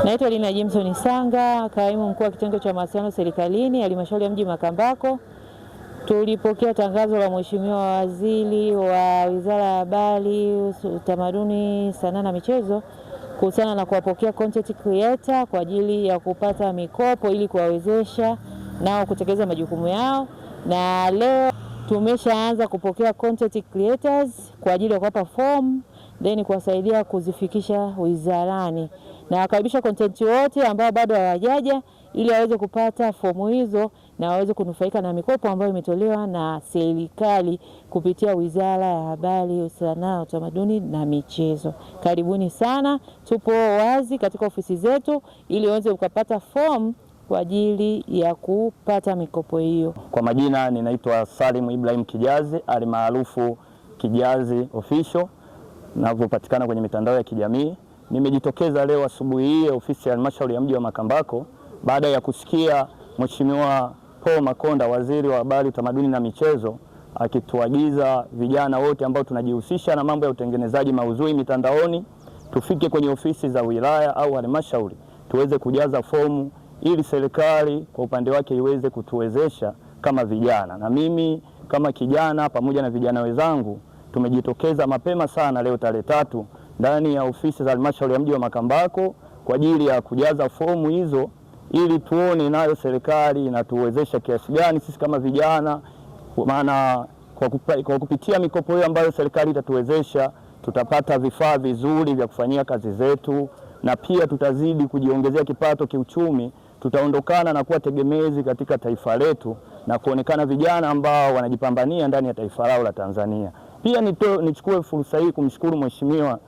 Naitwa Lina Jimson Sanga, kaimu mkuu wa kitengo cha mawasiliano serikalini halmashauri ya mji Makambako. Tulipokea tangazo la Mheshimiwa Waziri wa Wizara ya Habari, Utamaduni, Sanaa na Michezo kuhusiana na kuwapokea content creator kwa ajili ya kupata mikopo ili kuwawezesha nao kutekeleza majukumu yao, na leo tumeshaanza kupokea content creators kwa ajili ya kuwapa form then kuwasaidia kuzifikisha wizarani, na wakaribisha content wote ambao bado hawajaja ili waweze kupata fomu hizo na waweze kunufaika na mikopo ambayo imetolewa na serikali kupitia Wizara ya Habari, Sanaa, Utamaduni na Michezo. Karibuni sana, tupo wazi katika ofisi zetu ili waweze kupata fomu kwa ajili ya kupata mikopo hiyo. Kwa majina ninaitwa Salim Ibrahim Kijazi alimaarufu Kijazi Official, ninavyopatikana kwenye mitandao ya kijamii. Nimejitokeza leo asubuhi hii ofisi ya halmashauri ya mji wa Makambako baada ya kusikia Mheshimiwa Paul Makonda, Waziri wa Habari, Utamaduni na Michezo, akituagiza vijana wote ambao tunajihusisha na mambo ya utengenezaji maudhui mitandaoni tufike kwenye ofisi za wilaya au halmashauri tuweze kujaza fomu ili serikali kwa upande wake iweze kutuwezesha kama vijana. Na mimi kama kijana pamoja na vijana wenzangu tumejitokeza mapema sana leo tarehe 3 ndani ya ofisi za halmashauri ya mji wa Makambako kwa ajili ya kujaza fomu hizo ili tuone nayo serikali inatuwezesha kiasi gani sisi kama vijana, maana kwa kupitia mikopo hiyo ambayo serikali itatuwezesha tutapata vifaa vizuri vya kufanyia kazi zetu, na pia tutazidi kujiongezea kipato kiuchumi. Tutaondokana na kuwa tegemezi katika taifa letu na kuonekana vijana ambao wanajipambania ndani ya taifa lao la Tanzania. Pia nichukue fursa hii kumshukuru Mheshimiwa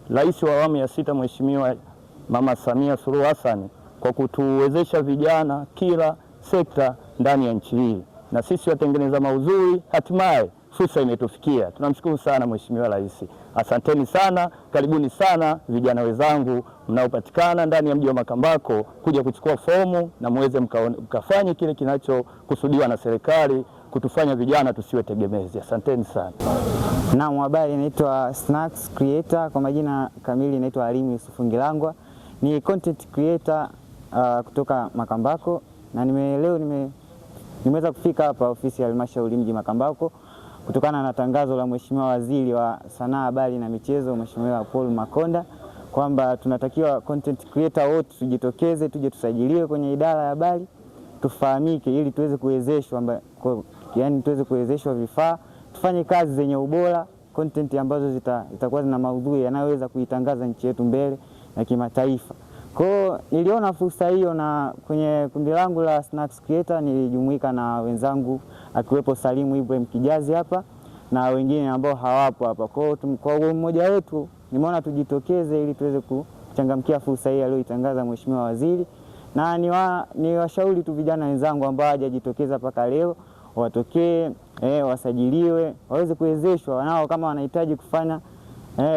Rais wa awamu ya 6 Mheshimiwa Mama Samia Suluhu Hassan kwa kutuwezesha vijana kila sekta ndani ya nchi hii, na sisi watengeneza maudhui hatimaye fursa imetufikia. Tunamshukuru sana Mheshimiwa Rais. Asanteni sana, karibuni sana vijana wenzangu mnaopatikana ndani ya mji wa Makambako kuja kuchukua fomu na muweze mkafanye kile kinachokusudiwa na serikali kutufanya vijana tusiwe tegemezi. Asanteni sana. Naam, habari, naitwa Snacks Creator, kwa majina kamili naitwa Alimu Yusufu Ngilangwa. Ni content creator kutoka Makambako, na leo nimeweza kufika hapa ofisi ya halmashauri mji Makambako kutokana na tangazo la Mheshimiwa Waziri wa Sanaa, Habari na Michezo, Mheshimiwa Paul Makonda, kwamba tunatakiwa content creator wote tujitokeze, tuje tusajiliwe kwenye idara ya habari, tufahamike ili tuweze kuwezeshwa, yani tuweze kuwezeshwa vifaa, tufanye kazi zenye ubora, content ambazo zitakuwa na maudhui yanayoweza kuitangaza nchi yetu mbele na kimataifa. Kwa hiyo niliona fursa hiyo, na kwenye kundi langu la Snacks Creator nilijumuika na wenzangu akiwepo Salimu Ibrahim Kijazi hapa na wengine ambao hawapo hapa. Kwa mmoja wetu nimeona tujitokeze ili tuweze kuchangamkia fursa hii aliyoitangaza Mheshimiwa Waziri, na niwashauri tu vijana wenzangu ambao hawajajitokeza mpaka leo watokee, wasajiliwe, waweze kuwezeshwa wanao kama wanahitaji kufanya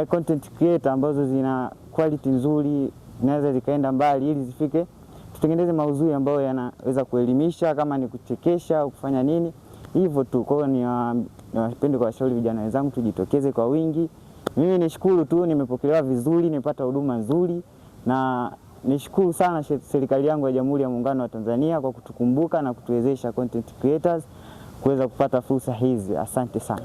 content creator ambazo zina quality nzuri, zinaweza zikaenda mbali ili zifike, tutengeneze maudhui ambayo yanaweza kuelimisha, kama ni kuchekesha au kufanya nini hivyo tu. Kwa hiyo niwapende kuwashauri vijana wenzangu tujitokeze kwa wingi. Mimi nishukuru tu, nimepokelewa vizuri, nimepata huduma nzuri, na nishukuru sana serikali yangu ya Jamhuri ya Muungano wa Tanzania kwa kutukumbuka na kutuwezesha content creators kuweza kupata fursa hizi. Asante sana.